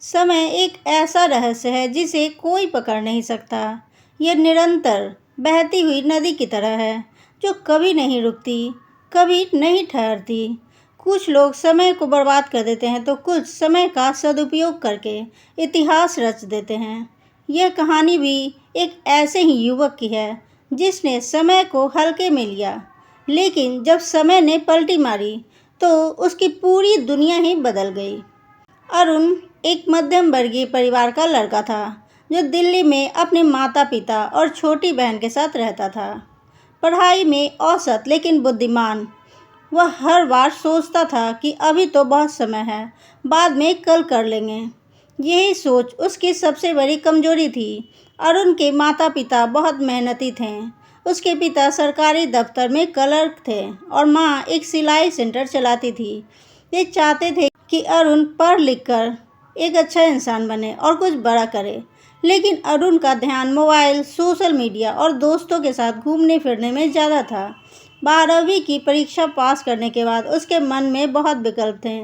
समय एक ऐसा रहस्य है जिसे कोई पकड़ नहीं सकता। यह निरंतर बहती हुई नदी की तरह है जो कभी नहीं रुकती, कभी नहीं ठहरती। कुछ लोग समय को बर्बाद कर देते हैं तो कुछ समय का सदुपयोग करके इतिहास रच देते हैं। यह कहानी भी एक ऐसे ही युवक की है जिसने समय को हल्के में लिया, लेकिन जब समय ने पलटी मारी तो उसकी पूरी दुनिया ही बदल गई। अरुण एक मध्यम वर्गीय परिवार का लड़का था जो दिल्ली में अपने माता पिता और छोटी बहन के साथ रहता था। पढ़ाई में औसत लेकिन बुद्धिमान। वह हर बार सोचता था कि अभी तो बहुत समय है, बाद में कल कर लेंगे। यही सोच उसकी सबसे बड़ी कमजोरी थी। अरुण के माता पिता बहुत मेहनती थे। उसके पिता सरकारी दफ्तर में क्लर्क थे और माँ एक सिलाई सेंटर चलाती थी। वे चाहते थे कि अरुण पढ़ लिख कर एक अच्छा इंसान बने और कुछ बड़ा करे, लेकिन अरुण का ध्यान मोबाइल, सोशल मीडिया और दोस्तों के साथ घूमने फिरने में ज़्यादा था। 12वीं की परीक्षा पास करने के बाद उसके मन में बहुत विकल्प थे,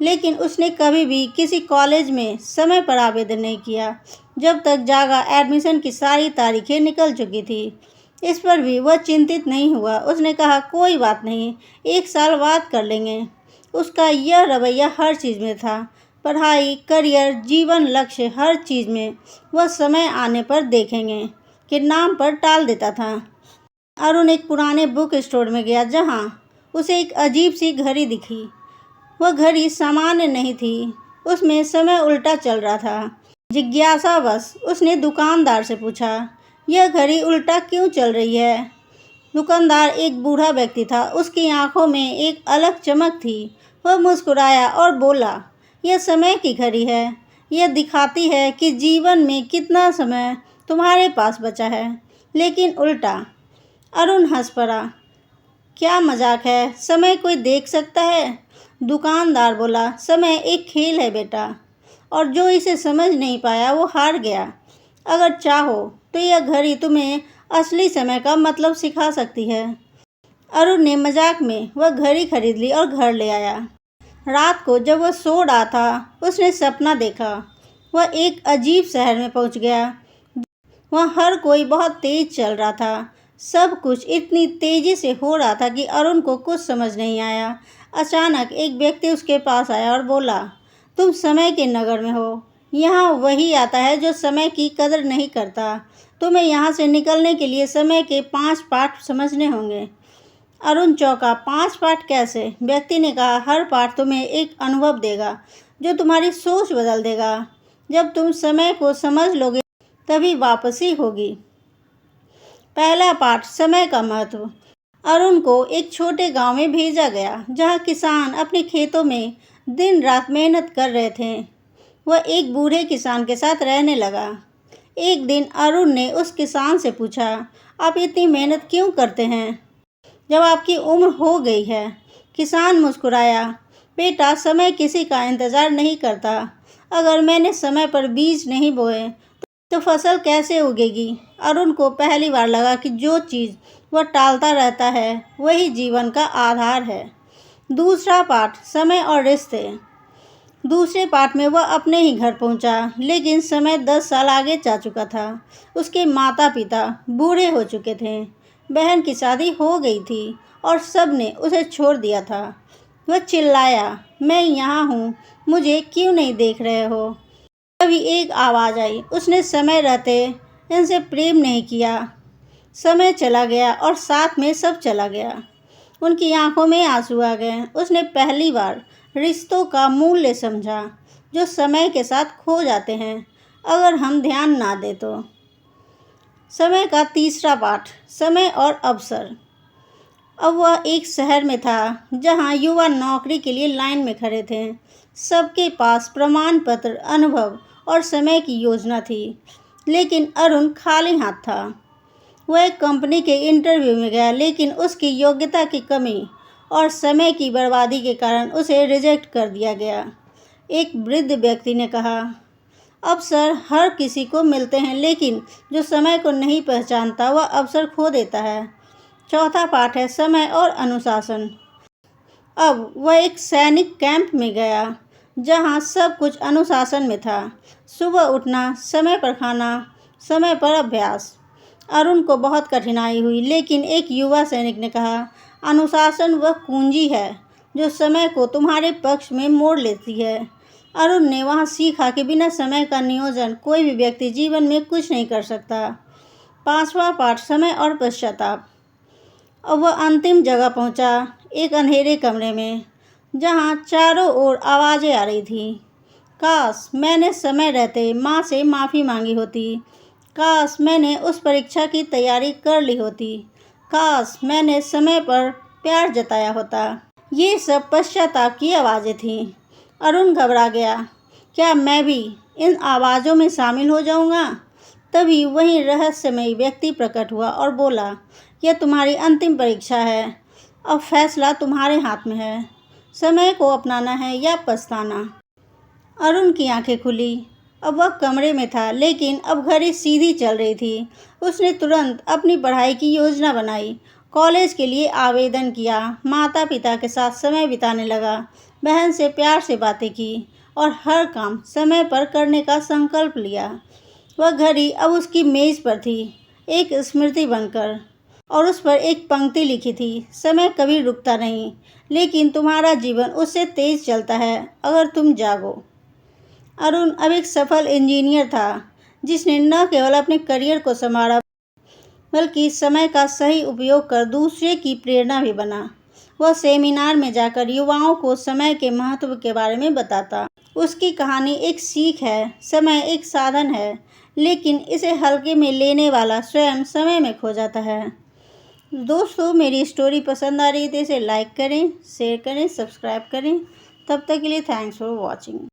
लेकिन उसने कभी भी किसी कॉलेज में समय पर आवेदन नहीं किया जब तक जागा एडमिशन की सारी तारीखें निकल चुकी थी। इस पर भी वह चिंतित नहीं हुआ। उसने कहा, कोई बात नहीं, 1 साल बाद कर लेंगे। उसका यह रवैया हर चीज़ में था, पढ़ाई, करियर, जीवन लक्ष्य, हर चीज़ में वह समय आने पर देखेंगे के नाम पर टाल देता था। अरुण एक पुराने बुक स्टोर में गया जहां उसे एक अजीब सी घड़ी दिखी। वह घड़ी सामान्य नहीं थी, उसमें समय उल्टा चल रहा था। जिज्ञासावश उसने दुकानदार से पूछा, यह घड़ी उल्टा क्यों चल रही है? दुकानदार एक बूढ़ा व्यक्ति था, उसकी आंखों में एक अलग चमक थी। वह मुस्कुराया और बोला, यह समय की घड़ी है। यह दिखाती है कि जीवन में कितना समय तुम्हारे पास बचा है, लेकिन उल्टा। अरुण हंस पड़ा। क्या मजाक है, समय कोई देख सकता है? दुकानदार बोला, समय एक खेल है बेटा, और जो इसे समझ नहीं पाया वो हार गया। अगर चाहो तो यह घड़ी तुम्हें असली समय का मतलब सिखा सकती है। अरुण ने मजाक में वह घड़ी खरीद ली और घर ले आया। रात को जब वह सो रहा था, उसने सपना देखा। वह एक अजीब शहर में पहुंच गया। वहाँ हर कोई बहुत तेज चल रहा था। सब कुछ इतनी तेजी से हो रहा था कि अरुण को कुछ समझ नहीं आया। अचानक एक व्यक्ति उसके पास आया और बोला, तुम समय के नगर में हो। यहाँ वही आता है जो समय की कदर नहीं करता। तुम्हें यहाँ से निकलने के लिए समय के 5 पाठ समझने होंगे। अरुण चौंका। 5 पाठ कैसे? व्यक्ति ने कहा, हर पाठ तुम्हें एक अनुभव देगा जो तुम्हारी सोच बदल देगा। जब तुम समय को समझ लोगे तभी वापसी होगी। पहला पाठ, समय का महत्व। अरुण को एक छोटे गांव में भेजा गया जहां किसान अपने खेतों में दिन रात मेहनत कर रहे थे। वह एक बूढ़े किसान के साथ रहने लगा। एक दिन अरुण ने उस किसान से पूछा, आप इतनी मेहनत क्यों करते हैं जब आपकी उम्र हो गई है? किसान मुस्कुराया, बेटा, समय किसी का इंतज़ार नहीं करता। अगर मैंने समय पर बीज नहीं बोए तो फसल कैसे उगेगी? अरुण को पहली बार लगा कि जो चीज़ वह टालता रहता है वही जीवन का आधार है। दूसरा पाठ, समय और रिश्ते। दूसरे पाठ में वह अपने ही घर पहुंचा, लेकिन समय 10 साल आगे जा चुका था। उसके माता पिता बूढ़े हो चुके थे, बहन की शादी हो गई थी और सब ने उसे छोड़ दिया था। वह चिल्लाया, मैं यहाँ हूँ, मुझे क्यों नहीं देख रहे हो? तभी एक आवाज़ आई, उसने समय रहते इनसे प्रेम नहीं किया। समय चला गया और साथ में सब चला गया। उनकी आंखों में आंसू आ गए। उसने पहली बार रिश्तों का मूल्य समझा जो समय के साथ खो जाते हैं अगर हम ध्यान ना दें तो। समय का तीसरा पाठ, समय और अवसर। अब वह एक शहर में था जहां युवा नौकरी के लिए लाइन में खड़े थे। सबके पास प्रमाण पत्र, अनुभव और समय की योजना थी, लेकिन अरुण खाली हाथ था। वह एक कंपनी के इंटरव्यू में गया, लेकिन उसकी योग्यता की कमी और समय की बर्बादी के कारण उसे रिजेक्ट कर दिया गया। एक वृद्ध व्यक्ति ने कहा, अवसर हर किसी को मिलते हैं, लेकिन जो समय को नहीं पहचानता वह अवसर खो देता है। चौथा पाठ है, समय और अनुशासन। अब वह एक सैनिक कैंप में गया जहाँ सब कुछ अनुशासन में था। सुबह उठना, समय पर खाना, समय पर अभ्यास। अरुण को बहुत कठिनाई हुई, लेकिन एक युवा सैनिक ने कहा, अनुशासन वह कुंजी है जो समय को तुम्हारे पक्ष में मोड़ लेती है। अरुण ने वहाँ सीखा कि बिना समय का नियोजन कोई भी व्यक्ति जीवन में कुछ नहीं कर सकता। 5वां पाठ, समय और पश्चाताप। अब वह अंतिम जगह पहुंचा, एक अंधेरे कमरे में, जहां चारों ओर आवाज़ें आ रही थीं। काश मैंने समय रहते माँ से माफ़ी मांगी होती। काश मैंने उस परीक्षा की तैयारी कर ली होती। काश मैंने समय पर प्यार जताया होता। ये सब पश्चाताप की आवाज़ें थीं। अरुण घबरा गया। क्या मैं भी इन आवाज़ों में शामिल हो जाऊंगा? तभी वही रहस्यमयी व्यक्ति प्रकट हुआ और बोला, यह तुम्हारी अंतिम परीक्षा है। अब फैसला तुम्हारे हाथ में है। समय को अपनाना है या पछताना। अरुण की आंखें खुली। अब वह कमरे में था, लेकिन अब घड़ी सीधी चल रही थी। उसने तुरंत अपनी पढ़ाई की योजना बनाई, कॉलेज के लिए आवेदन किया, माता पिता के साथ समय बिताने लगा, बहन से प्यार से बातें की और हर काम समय पर करने का संकल्प लिया। वह घड़ी अब उसकी मेज पर थी, एक स्मृति बनकर, और उस पर एक पंक्ति लिखी थी, समय कभी रुकता नहीं, लेकिन तुम्हारा जीवन उससे तेज चलता है अगर तुम जागो। अरुण अब एक सफल इंजीनियर था, जिसने न केवल अपने करियर को संवारा, बल्कि समय का सही उपयोग कर दूसरे की प्रेरणा भी बना। वह सेमिनार में जाकर युवाओं को समय के महत्व के बारे में बताता। उसकी कहानी एक सीख है, समय एक साधन है, लेकिन इसे हल्के में लेने वाला स्वयं समय में खो जाता है। दोस्तों, मेरी स्टोरी पसंद आ रही है तो इसे लाइक करें, शेयर करें, सब्सक्राइब करें। तब तक के लिए थैंक्स फॉर वॉचिंग।